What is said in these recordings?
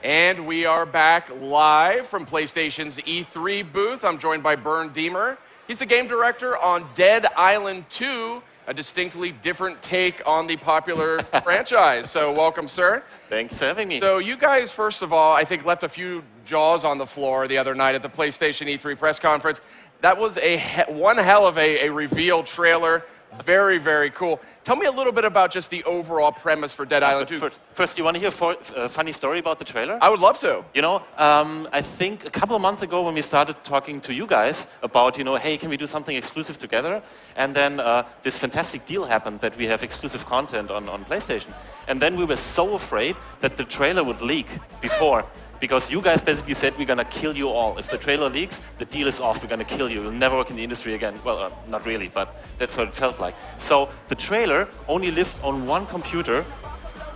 And we are back live from PlayStation's E3 booth. I'm joined by Bernd Diemer. He's the game director on Dead Island 2, a distinctly different take on the popular franchise. So welcome, sir. Thanks for having me. So you guys, first of all, I think left a few jaws on the floor the other night at the PlayStation E3 press conference. That was one hell of a reveal trailer. Very, very cool. Tell me a little bit about just the overall premise for Dead Island 2. First, you want to hear a funny story about the trailer? I would love to. You know, I think a couple of months ago when we started talking to you guys about, hey, can we do something exclusive together? And then this fantastic deal happened that we have exclusive content on PlayStation. And then we were so afraid that the trailer would leak before. Because you guys basically said, we're going to kill you all. If the trailer leaks, the deal is off, we're going to kill you. You'll never work in the industry again. Well, not really, but that's what it felt like. So the trailer only lived on one computer,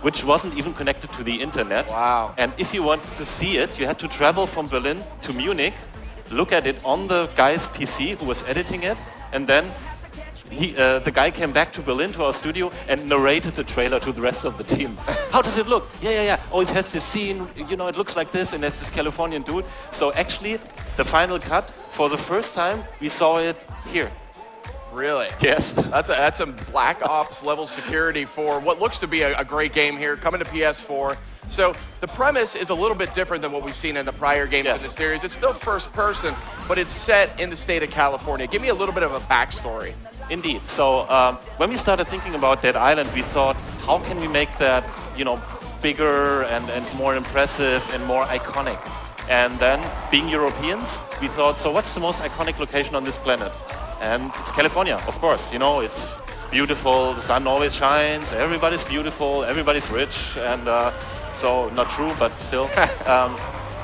which wasn't even connected to the internet. Wow. And if you wanted to see it, you had to travel from Berlin to Munich, look at it on the guy's PC who was editing it, and then the guy came back to Berlin, to our studio, and narrated the trailer to the rest of the team. How does it look? Yeah. Oh, it has this scene, it looks like this, and there's this Californian dude. So actually, the final cut, for the first time, we saw it here. Really? Yes. That's a Black Ops level security for what looks to be a great game here, coming to PS4. So the premise is a little bit different than what we've seen in the prior games in the series. It's still first person, but it's set in the state of California. Give me a little bit of a backstory. Indeed. So when we started thinking about Dead Island, we thought, how can we make that, bigger and more impressive and more iconic? And then, being Europeans, we thought, so what's the most iconic location on this planet? And it's California, of course. It's beautiful, the sun always shines, everybody's beautiful, everybody's rich, and so not true, but still.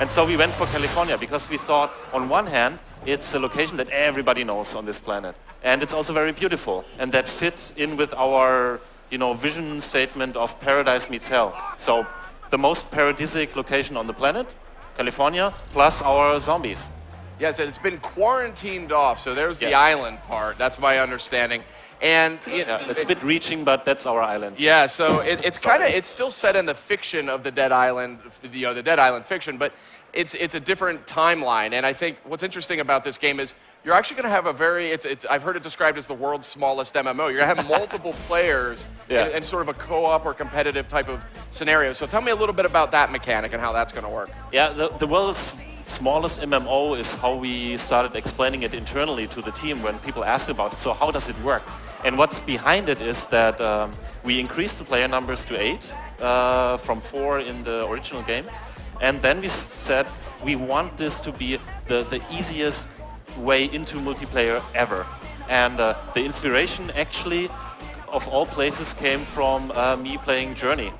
And so we went for California because we thought, on one hand, it's a location that everybody knows on this planet. And it's also very beautiful. And that fit in with our vision statement of paradise meets hell. So the most paradisic location on the planet, California, plus our zombies. Yes, and it's been quarantined off, so there's the island part. That's my understanding. And it's a bit reaching, but that's our island. Yeah, so it's still set in the fiction of the Dead Island, the Dead Island fiction, but it's a different timeline. And I think what's interesting about this game is you're actually going to have I've heard it described as the world's smallest MMO. You're going to have multiple players in sort of a co-op or competitive type of scenario. So tell me a little bit about that mechanic and how that's going to work. Yeah, the world's smallest MMO is how we started explaining it internally to the team when people asked about it. So how does it work? And what's behind it is that we increased the player numbers to 8 from 4 in the original game. And then we said we want this to be the easiest way into multiplayer ever. And the inspiration actually, of all places, came from me playing Journey.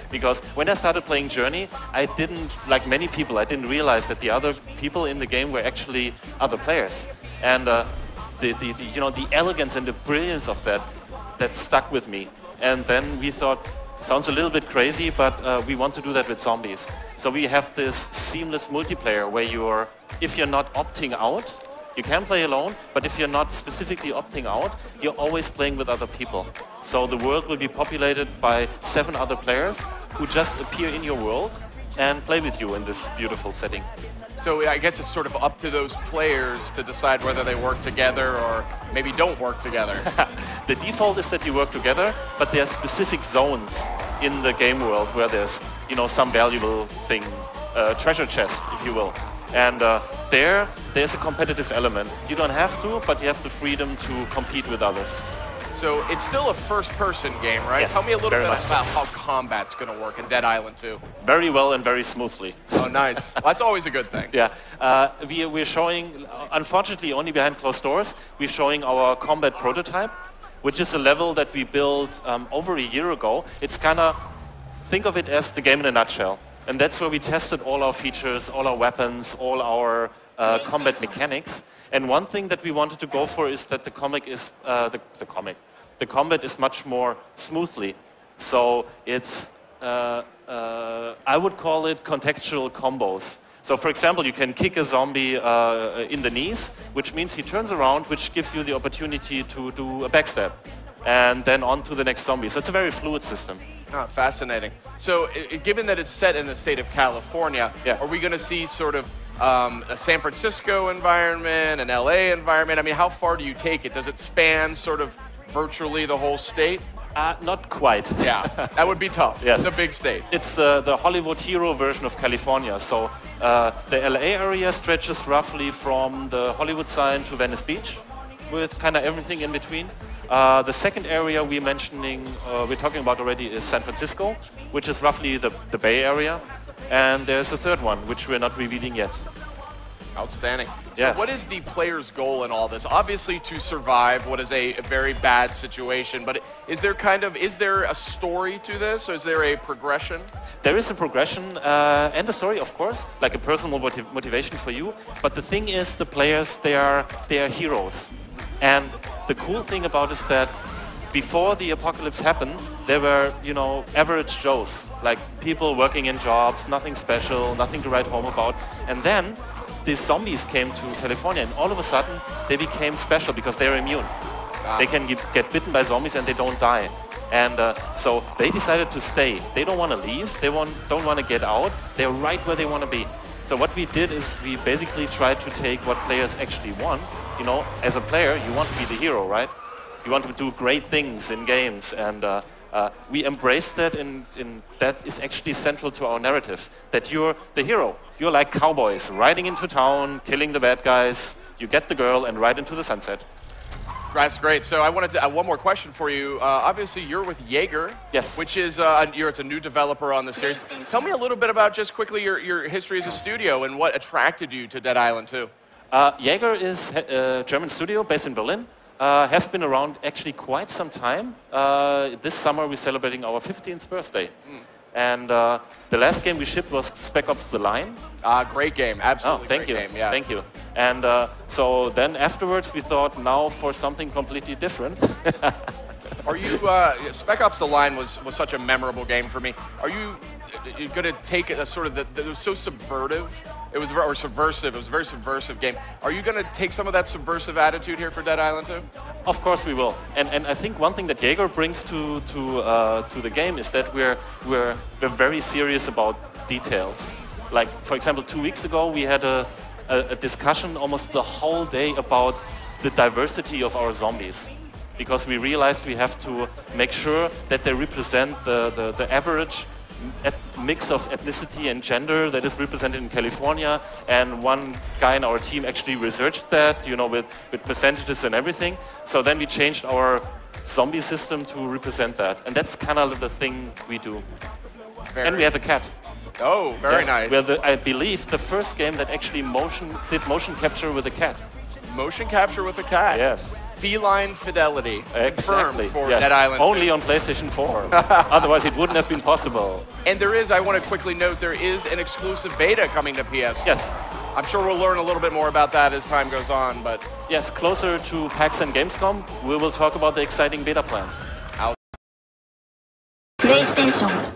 Because when I started playing Journey, I didn't, like many people, I didn't realize that the other people in the game were actually other players. And the elegance and the brilliance of that stuck with me. And then we thought, sounds a little bit crazy, but we want to do that with zombies. So we have this seamless multiplayer where if you're not opting out, you can play alone, but if you're not specifically opting out, you're always playing with other people. So the world will be populated by 7 other players who just appear in your world and play with you in this beautiful setting. So I guess it's sort of up to those players to decide whether they work together or maybe don't work together. The default is that you work together, but there are specific zones in the game world where there's, some valuable thing, treasure chest, if you will. And there's a competitive element. You don't have to, but you have the freedom to compete with others. So it's still a first-person game, right? Yes, tell me a little bit about so. how combat's going to work in Dead Island 2. Very well and very smoothly. Oh, nice. Well, that's always a good thing. Yeah. We're showing, unfortunately only behind closed doors, we're showing our combat prototype, which is a level that we built over a year ago. It's kind of, think of it as the game in a nutshell. And that's where we tested all our features, all our weapons, all our combat mechanics. And one thing that we wanted to go for is that the combat is much more smoothly. So it's, I would call it contextual combos. So for example, you can kick a zombie in the knees, which means he turns around, which gives you the opportunity to do a backstab. And then on to the next zombie. So it's a very fluid system. Oh, fascinating. So, given that it's set in the state of California, Yeah. are we going to see sort of a San Francisco environment, an LA environment? I mean, how far do you take it? Does it span sort of virtually the whole state? Not quite. Yeah, that would be tough. Yes. It's a big state. It's the Hollywood hero version of California. So the LA area stretches roughly from the Hollywood sign to Venice Beach, with kind of everything in between. The second area we're talking about already is San Francisco, which is roughly the Bay Area. And there's a third one, which we're not revealing yet. Outstanding. Yes. So what is the player's goal in all this? Obviously to survive what is a very bad situation, but is there a story to this, or is there a progression? There is a progression and a story, of course, like a personal motivation for you. But the thing is, the players, they are heroes. And the cool thing about it is that before the apocalypse happened, there were, average Joes, like people working in jobs, nothing special, nothing to write home about. And then these zombies came to California, and all of a sudden they became special because they're immune. They can get bitten by zombies and they don't die. And so they decided to stay. They don't want to leave. They don't want to get out. They're right where they want to be. So what we did is we basically tried to take what players actually want. As a player, you want to be the hero, right? You want to do great things in games, and we embrace that, and that is actually central to our narrative, that you're the hero. You're like cowboys, riding into town, killing the bad guys, you get the girl, and ride into the sunset. That's great. So I wanted to one more question for you. Obviously, you're with Jaeger, yes, which is it's a new developer on the series. Tell me a little bit about just quickly your history as a studio and what attracted you to Dead Island 2. Jaeger is a German studio based in Berlin. Has been around actually quite some time. This summer we're celebrating our 15th birthday. And the last game we shipped was Spec Ops: The Line. Great game, absolutely thank great you. game. Yeah. Thank you. And so then afterwards we thought, now for something completely different. Are you, Spec Ops: The Line was such a memorable game for me. Are you going to take a sort of, it was so subversive, it was a very subversive game. Are you going to take some of that subversive attitude here for Dead Island 2? Of course we will. And I think one thing that Jaeger brings to the game is that we're very serious about details. Like, for example, 2 weeks ago we had a discussion almost the whole day about the diversity of our zombies. Because we realized we have to make sure that they represent the average mix of ethnicity and gender that is represented in California. And one guy in our team actually researched that, with percentages and everything. So then we changed our zombie system to represent that. And that's kind of the thing we do. And we have a cat. Oh, very nice. We're I believe the first game that actually did motion capture with a cat. Motion capture with a cat? Yes. Feline fidelity. Exactly. For Dead Island 2. Only on PlayStation 4. Otherwise it wouldn't have been possible. And I want to quickly note, there is an exclusive beta coming to PS4. Yes. I'm sure we'll learn a little bit more about that as time goes on, but... Yes, closer to PAX and Gamescom, we will talk about the exciting beta plans. PlayStation